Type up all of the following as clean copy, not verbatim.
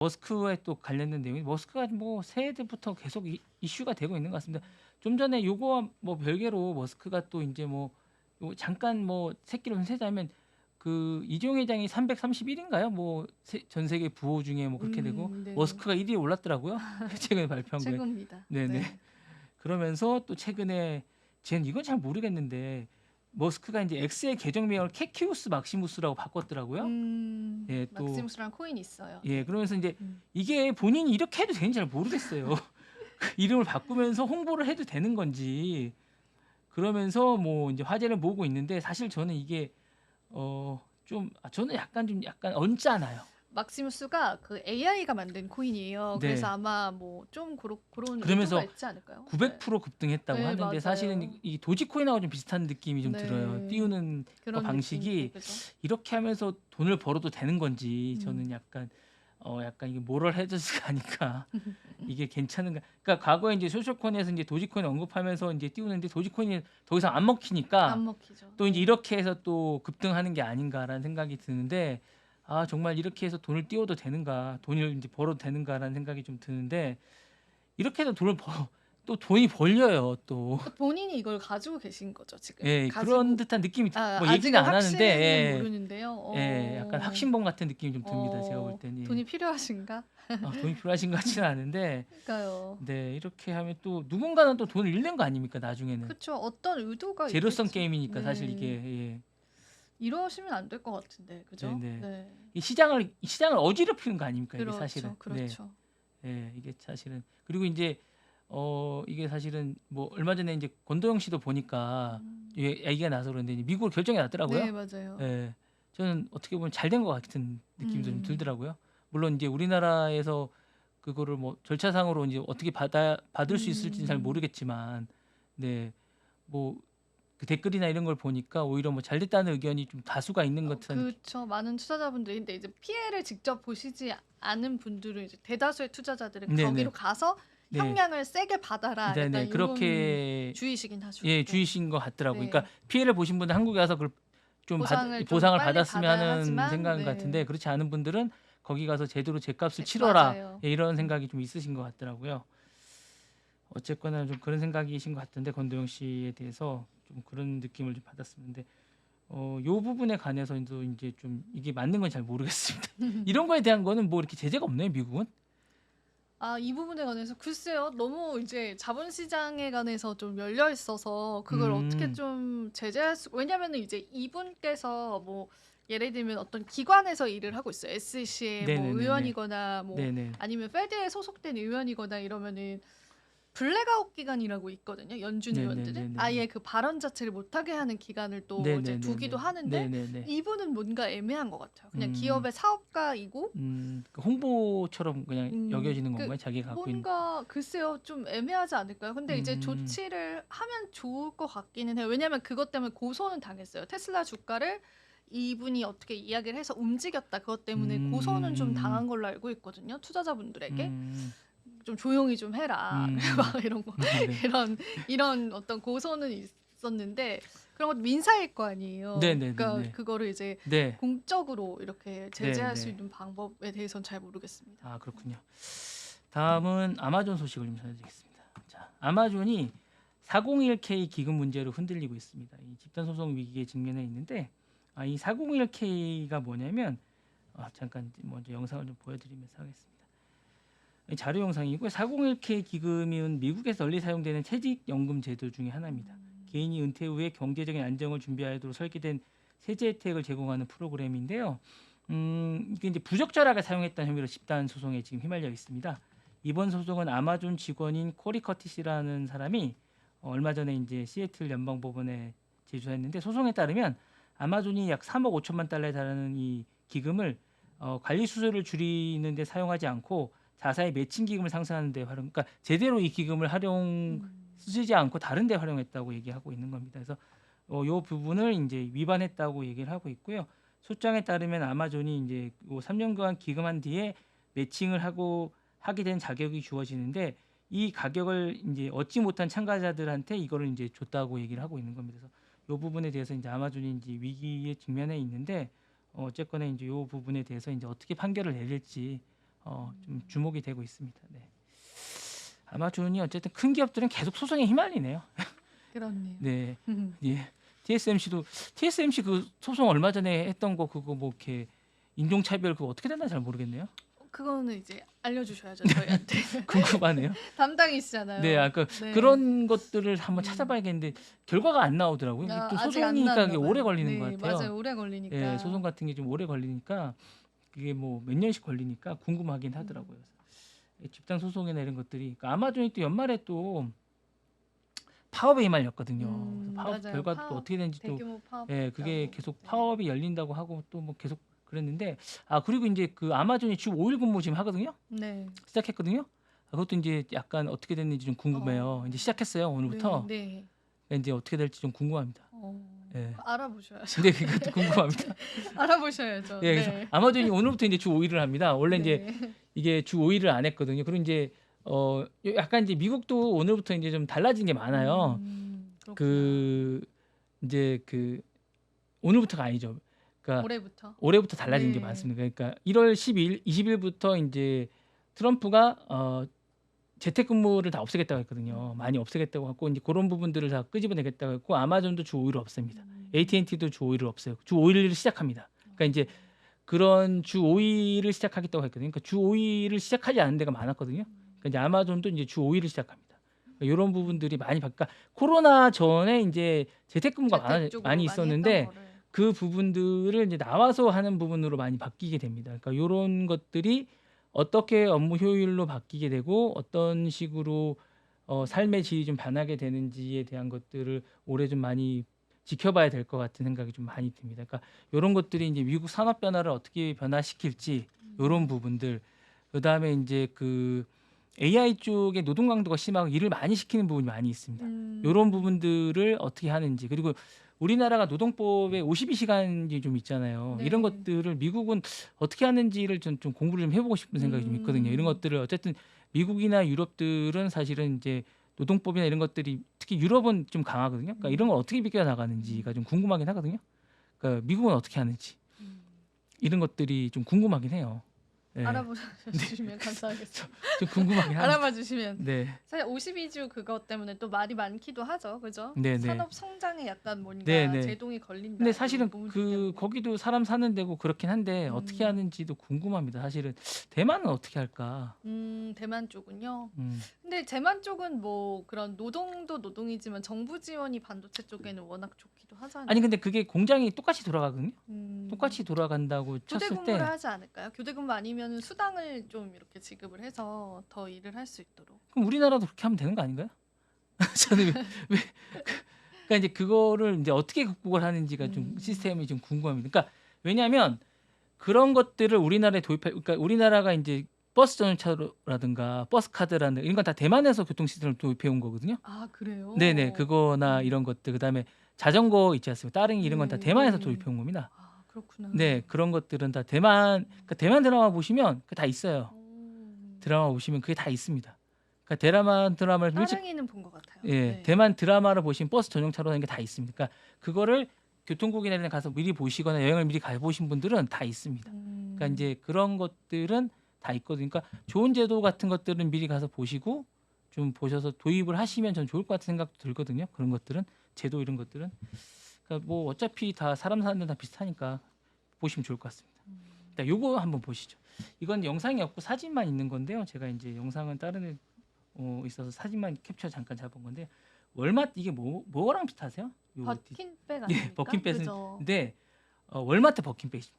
머스크에 또 관련된 내용이 머스크가 뭐 새해 때부터 계속 이슈가 되고 있는 것 같습니다. 좀 전에 요거와 뭐 별개로 머스크가 또 이제 뭐 잠깐 뭐 새끼로 세자면 그 이재용 회장이 331인가요? 뭐 전 세계 부호 중에 뭐 그렇게 되고 네네. 머스크가 1위에 올랐더라고요. 최근에 발표한 거에. 최고입니다. 네네. 네. 그러면서 또 최근에 쟤는 이건 잘 모르겠는데 머스크가 이제 X의 계정명을 캐키우스 막시무스라고 바꿨더라고요. 예, 또 막시무스라는 코인이 있어요. 예, 네. 그러면서 이제 음. 이게 본인이 이렇게 해도 되는지 잘 모르겠어요. 이름을 바꾸면서 홍보를 해도 되는 건지 그러면서 뭐 이제 화제를 모으고 있는데 사실 저는 이게 저는 약간 언짢아요. 막시무스가 그 AI가 만든 코인이에요. 그래서 네. 아마 뭐 좀 그런 의도가 그러면서 있지 않을까요? 네. 900% 급등했다고 네, 하는데 사실은 맞아요. 이 도지코인하고 좀 비슷한 느낌이 좀 들어요. 네. 띄우는 거 그런 느낌인데, 방식이 그죠? 이렇게 하면서 돈을 벌어도 되는 건지 음. 저는 약간 이게 모럴 해저스가 아닐까. 이게 괜찮은가? 그러니까 과거에 이제 소셜코인에서 이제 도지코인 언급하면서 이제 띄우는데 도지코인이 더 이상 안 먹히니까 안 먹히죠. 또 이제 네. 이렇게 해서 또 급등하는 게 아닌가라는 생각이 드는데 아 정말 이렇게 해서 돈을 띄워도 되는가? 돈을 이제 벌어도 되는가라는 생각이 좀 드는데 이렇게 해서 또 돈이 벌려요 또. 또 본인이 이걸 가지고 계신 거죠, 지금. 예, 그런 듯한 느낌이 뭐 얘기는 아직은 안 하는데 확실히는 모르는데요. 약간 확신범 같은 느낌이 좀 듭니다. 제가 볼 때는. 예. 돈이 필요하신가? 돈이 필요하신 것 같지는 않은데 그러니까요. 네, 이렇게 하면 또 누군가는 또 돈을 잃는 거 아닙니까? 나중에는. 그쵸. 어떤 의도가 제로섬 있겠지. 게임이니까 사실 네. 이게 예. 이러시면 안 될 것 같은데, 그죠? 네네. 네. 이 시장을 어지럽히는 거 아닙니까? 이게 사실은. 그렇죠. 네. 그렇죠. 예, 이게 사실은 그리고 이제 이게 사실은 뭐 얼마 전에 이제 권도영 씨도 보니까 얘기가 나서 그런데 이제 미국으로 결정이 났더라고요. 네, 맞아요. 예. 저는 어떻게 보면 잘 된 것 같은 느낌도 좀 음. 들더라고요. 물론 이제 우리나라에서 그거를 뭐 절차상으로 이제 어떻게 받을 수 있을지는 잘 모르겠지만 네. 뭐 그 댓글이나 이런 걸 보니까 오히려 뭐 잘 됐다는 의견이 좀 다수가 있는 것 같은 느낌. 그쵸. 많은 투자자분들이 근데 이제 피해를 직접 보시지 않은 분들은 이제 대다수의 투자자들은 네네. 거기로 가서 네. 형량을 세게 받아라. 네네. 약간 이런 그렇게 주의시긴 하죠. 예, 네. 주의신 것 같더라고요. 네. 그러니까 피해를 보신 분들 한국에 와서 그걸 좀 보상을 보상을 빨리 받았으면 받아야 하는 하지만 생각 네. 같은데 그렇지 않은 분들은 거기 가서 제대로 제값을 네, 치러라. 맞아요. 예, 이런 생각이 좀 있으신 것 같더라고요. 어쨌거나 좀 그런 생각이신 것 같은데 권도영 씨에 대해서 좀 그런 느낌을 좀 받았었는데 요 부분에 관해서도 이제 좀 이게 맞는 건 잘 모르겠습니다. 이런 거에 대한 거는 뭐 이렇게 제재가 없나요, 미국은? 이 부분에 관해서 글쎄요. 너무 이제 자본시장에 관해서 좀 열려 있어서 그걸 어떻게 좀 제재할 수 왜냐면은 이제 이분께서 뭐 예를 들면 어떤 기관에서 일을 하고 있어요. SEC의 뭐 네네네네. 의원이거나 뭐 네네. 아니면 페드에 소속된 의원이거나 이러면은 블랙아웃 기간이라고 있거든요. 연준 의원들은 네네네네네. 아예 그 발언 자체를 못하게 하는 기간을 또 이제 네네네네. 두기도 하는데 네네네. 이분은 뭔가 애매한 것 같아요. 그냥 음. 기업의 사업가이고 그 홍보처럼 그냥 여겨지는 그 건가요? 자기가 갖고 있는. 뭔가 글쎄요 좀 애매하지 않을까요? 근데 이제 조치를 하면 좋을 것 같기는 해요. 왜냐면 그것 때문에 고소는 당했어요. 테슬라 주가를 이분이 어떻게 이야기를 해서 움직였다. 그것 때문에 고소는 좀 당한 걸로 알고 있거든요. 투자자분들에게 좀 조용히 좀 해라. 막 이런 거 네. 이런 어떤 고소는 있었는데 그런 것도 민사일 거 아니에요. 네네네네. 그러니까 그거를 이제 네. 공적으로 이렇게 제재할 수 네. 있는 방법에 대해서는 잘 모르겠습니다. 아, 그렇군요. 다음은 아마존 소식을 좀 전해드리겠습니다. 자, 아마존이 401k 기금 문제로 흔들리고 있습니다. 이 집단 소송 위기에 직면해 있는데 이 401k가 뭐냐면 잠깐 먼저 영상을 좀 보여드리면서 하겠습니다. 이 자료 영상이고 401k 기금은 미국에서 널리 사용되는 퇴직연금 제도 중에 하나입니다. 개인이 은퇴 후에 경제적인 안정을 준비하도록 설계된 세제 혜택을 제공하는 프로그램인데요. 이게 이제 부적절하게 사용했다는 혐의로 집단 소송에 지금 휘말려 있습니다. 이번 소송은 아마존 직원인 코리 커티스라는 사람이 얼마 전에 이제 시애틀 연방법원에 제소했는데 소송에 따르면 아마존이 약 3억 5천만 달러에 달하는 이 기금을 관리 수수료를 줄이는 데 사용하지 않고 자사의 매칭 기금을 상승하는 데 그러니까 제대로 이 기금을 쓰지 않고 다른 데 활용했다고 얘기하고 있는 겁니다. 그래서 요 부분을 이제 위반했다고 얘기를 하고 있고요. 소장에 따르면 아마존이 이제 3년간 기금한 뒤에 매칭을 하게 된 자격이 주어지는데 이 가격을 이제 얻지 못한 참가자들한테 이거를 이제 줬다고 얘기를 하고 있는 겁니다. 그래서 이 부분에 대해서 이제 아마존이 이제 위기에 직면해 있는데 어쨌거나 이제 이 부분에 대해서 이제 어떻게 판결을 내릴지 좀 주목이 되고 있습니다. 네. 아마존이 어쨌든 큰 기업들은 계속 소송에 휘말리네요. 그렇네요. 네, 예. TSMC 그 소송 얼마 전에 했던 거 그거 뭐 이렇게 인종차별 그거 어떻게 됐나 잘 모르겠네요. 그거는 이제 알려주셔야죠 저희한테. 궁금하네요. 담당이시잖아요. 네, 아까 네. 그런 것들을 한번 음. 찾아봐야겠는데 결과가 안 나오더라고요. 이게 또 아직 안 소송이니까 나왔나 이게 봐요. 오래 걸리는 네, 것 같아요. 맞아요. 오래 걸리니까. 예, 소송 같은 게 좀 오래 걸리니까 그게 뭐 몇 년씩 걸리니까 궁금하긴 하더라고요. 그래서 집단 소송이나 이런 것들이 그러니까 아마존이 또 연말에 또 파업에 휘말렸거든요. 그래서 파업 맞아요. 결과도 또 파업, 어떻게 되는지 또 대규모 파업. 예, 그게 있다고. 계속 네. 파업이 열린다고 하고 또 뭐 계속 그랬는데 그리고 이제 그 아마존이 주 5일 근무 지금 하거든요. 네. 시작했거든요. 그것도 이제 약간 어떻게 됐는지 좀 궁금해요. 이제 시작했어요 오늘부터. 네. 그러니까 이제 어떻게 될지 좀 궁금합니다. 예. 알아보셔야죠. 근데 그것도 궁금합니다. 알아보셔야죠. 예, 그래서 네. 아마존이 오늘부터 이제 주 5일을 합니다. 원래 이제 네. 이게 주 5일을 안 했거든요. 그리고 이제 약간 이제 미국도 오늘부터 이제 좀 달라진 게 많아요. 그렇구나. 그 이제 그 오늘부터가 아니죠. 그러니까 올해부터 달라진 게 네. 많습니다. 그러니까 1월 12일, 20일부터 이제 트럼프가 재택근무를 다 없애겠다고 했거든요. 많이 없애겠다고 하고 이제 그런 부분들을 다 끄집어내겠다고 했고 아마존도 주 5일을 없앱니다. AT&T도 주 5일을 없애요. 주 5일을 시작합니다. 그러니까 이제 그런 주 5일을 시작하겠다고 했거든요. 그러니까 주 5일을 시작하지 않은 데가 많았거든요. 그러니까 이제 아마존도 이제 주 5일을 시작합니다. 그러니까 이런 부분들이 많이 바뀌까 코로나 전에 이제 재택근무가 많이 있었는데 그 부분들을 이제 나와서 하는 부분으로 많이 바뀌게 됩니다. 그러니까 이런 것들이 어떻게 업무 효율로 바뀌게 되고 어떤 식으로 삶의 질이 좀 변하게 되는지에 대한 것들을 올해 좀 많이 지켜봐야 될 것 같은 생각이 좀 많이 듭니다. 그러니까 이런 것들이 이제 미국 산업 변화를 어떻게 변화시킬지 이런 부분들, 그다음에 이제 그 AI 쪽에 노동 강도가 심하고 일을 많이 시키는 부분이 많이 있습니다. 이런 부분들을 어떻게 하는지, 그리고 우리나라가 노동법에 52시간이 좀 있잖아요. 네. 이런 것들을 미국은 어떻게 하는지를 좀 공부를 좀 해보고 싶은 생각이 좀 있거든요. 이런 것들을 어쨌든 미국이나 유럽들은 사실은 이제 노동법이나 이런 것들이 특히 유럽은 좀 강하거든요. 그러니까 이런 걸 어떻게 비껴 나가는지가 좀 궁금하긴 하거든요. 그러니까 미국은 어떻게 하는지 이런 것들이 좀 궁금하긴 해요. 네. 알아보셔주시면 감사하겠습니다. 좀 궁금하긴 합니다. 알아봐 주시면. 네. 사실 52주 그것 때문에 또 말이 많기도 하죠, 그죠? 네, 네. 산업 성장에 약간 뭔가 네, 네. 제동이 걸린다. 근데 사실은 이런 부분들 때문에. 거기도 사람 사는 데고 그렇긴 한데 어떻게 하는지도 궁금합니다. 사실은 대만은 어떻게 할까? 대만 쪽은요. 음. 근데 대만 쪽은 뭐 그런 노동도 노동이지만 정부 지원이 반도체 쪽에는 워낙 좋기도 하잖아요. 아니 근데 그게 공장이 똑같이 돌아가거든요. 음, 똑같이 돌아간다고 교대 쳤을 근무를 때 하지 않을까요? 교대 근무 아니면 수당을 좀 이렇게 지급을 해서 더 일을 할 수 있도록. 그럼 우리나라도 그렇게 하면 되는 거 아닌가요? 저는 그러니까 이제 그거를 이제 어떻게 극복을 하는지가 좀 시스템이 좀 궁금합니다. 그러니까 왜냐하면 그런 것들을 우리나라에 그러니까 우리나라가 이제 버스 전용차라든가 버스 카드라든가 이런 건 다 대만에서 교통 시스템을 도입해 온 거거든요. 아 그래요? 네네, 그거나 이런 것들, 그다음에 자전거 있지 않습니까? 따릉이 이런 건 다 네, 대만에서 네. 도입해 온 겁니다. 아 그렇구나. 네, 그런 것들은 다 그러니까 대만 드라마 보시면 그게 다 있어요. 드라마 보시면 그게 다 있습니다. 그러니까 드라마를 따릉이는 본 것 같아요. 예, 네. 대만 드라마를 보시면 버스 전용차로 하는 게 다 있습니다. 그러니까 그거를 교통국이나 이런 데 가서 미리 보시거나 여행을 미리 가보신 분들은 다 있습니다. 그러니까 이제 그런 것들은 다 있거든요. 그러니까 좋은 제도 같은 것들은 미리 가서 보시고 좀 보셔서 도입을 하시면 전 좋을 것 같은 생각도 들거든요. 그런 것들은 제도 이런 것들은 그러니까 뭐 어차피 다 사람 사는 데는 다 비슷하니까 보시면 좋을 것 같습니다. 일단 요거 한번 보시죠. 이건 영상이 없고 사진만 있는 건데요. 제가 이제 영상은 다른 애 있어서 사진만 캡처 잠깐 잡은 건데 월마트 이게 뭐랑 비슷하세요? 요 버킨백 예, 아닙니까? 버킨백은 그죠? 근데 월마트 버킨백입니다.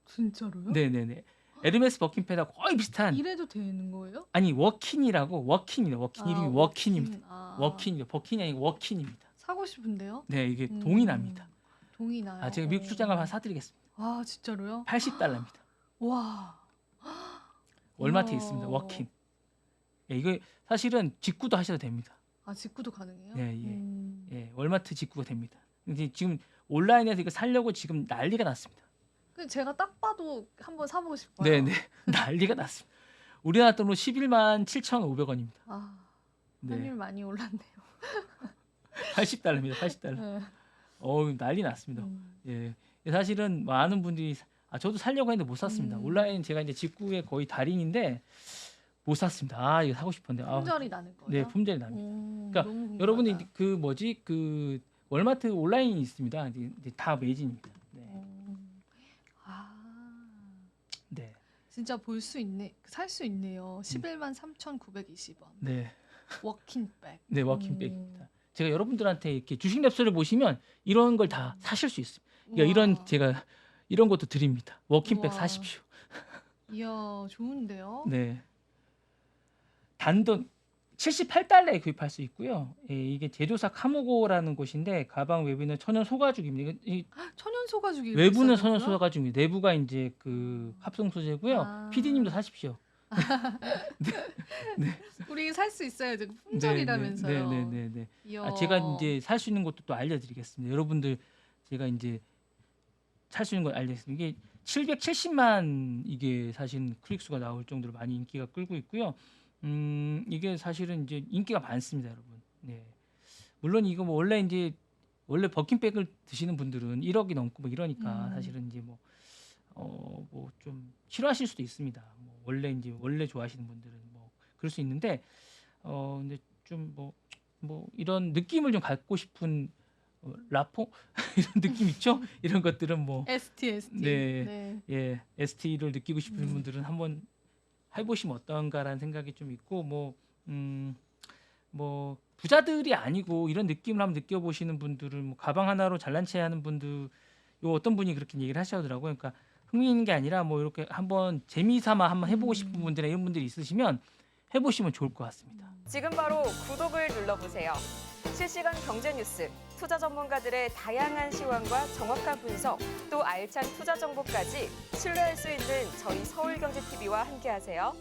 진짜로요? 네네네. 에르메스 버킨백하고 거의 비슷한. 이래도 되는 거예요? 아니 워킨이라고 워킨입니다. 워킨 이름이 워킨입니다. 아, 워킨이요. 버킨이 아니고 워킨입니다. 사고 싶은데요? 네, 이게 동이 납니다. 동이 나요. 제가 미국 출장 가면 사드리겠습니다. 아 진짜로요? 80달러입니다. 와. 월마트에 이야. 있습니다. 워킨. 예, 이거 사실은 직구도 하셔도 됩니다. 아 직구도 가능해요? 예. 예, 월마트 직구가 됩니다. 근데 지금 온라인에서 이거 살려고 지금 난리가 났습니다. 근데 제가 딱 봐도 한번 사보고 싶어요. 네네. 난리가 났습니다. 우리나라 돈으로 11만 7,500원입니다. 아 네. 환율 많이 올랐네요. 80달러입니다. 80달러. 네. 난리 났습니다. 예. 사실은 많은 분들이 저도 살려고 했는데 못 샀습니다. 온라인 제가 이제 직구의 거의 달인인데 못 샀습니다. 이거 사고 싶었는데. 품절이 나는 거예요? 네, 품절이 납니다. 그러니까 너무 궁금하다. 여러분들 그 월마트 온라인이 있습니다. 이제 다 매진입니다. 네. 네. 진짜 볼 수 있네, 살 수 있네요. 11만 3,920원. 네. 워킹백. 네, 워킹백입니다. 제가 여러분들한테 이렇게 주식 랩스를 보시면 이런 걸 다 사실 수 있습니다. 그러니까 제가 이런 것도 드립니다. 워킹백 우와. 사십시오. 이야, 좋은데요? 네. 단돈 78달러에 구입할 수 있고요. 예, 이게 제조사 카모고라는 곳인데 가방 외부는 천연 소가죽입니다. 천연 소가죽이 외부는 비싸다고요? 천연 소가죽입니다. 내부가 이제 그 합성 소재고요. PD님도 사십시오. 우리 살 수 있어요. 지금 품절이라면서요. 네. 이야. 제가 이제 살 수 있는 것도 또 알려드리겠습니다. 여러분들 제가 이제 살 수 있는 걸 알려드리겠습니다. 이게 770만 이게 사실 클릭수가 나올 정도로 많이 인기가 끌고 있고요. 이게 사실은 이제 인기가 많습니다, 여러분. 네. 물론 이거 뭐 원래 버킨백을 드시는 분들은 1억이 넘고 뭐 이러니까 사실은 이제 뭐 좀 싫어하실 수도 있습니다. 뭐 원래 좋아하시는 분들은 뭐 그럴 수 있는데 근데 좀 뭐 이런 느낌을 좀 갖고 싶은 라포 이런 느낌 있죠? 이런 것들은 뭐 ST. 네. 예, ST를 느끼고 싶은 분들은 한번 해보시면 어떤가라는 생각이 좀 있고 뭐 부자들이 아니고 이런 느낌을 한번 느껴보시는 분들은 뭐 가방 하나로 잘난 체 하는 분들 요 어떤 분이 그렇게 얘기를 하시더라고요. 그러니까 흥미 있는 게 아니라 뭐 이렇게 한번 재미삼아 한번 해보고 싶은 분들이나 이런 분들이 있으시면 해보시면 좋을 것 같습니다. 지금 바로 구독을 눌러보세요. 실시간 경제 뉴스, 투자 전문가들의 다양한 시황과 정확한 분석, 또 알찬 투자 정보까지 신뢰할 수 있는 저희 서울경제TV와 함께하세요.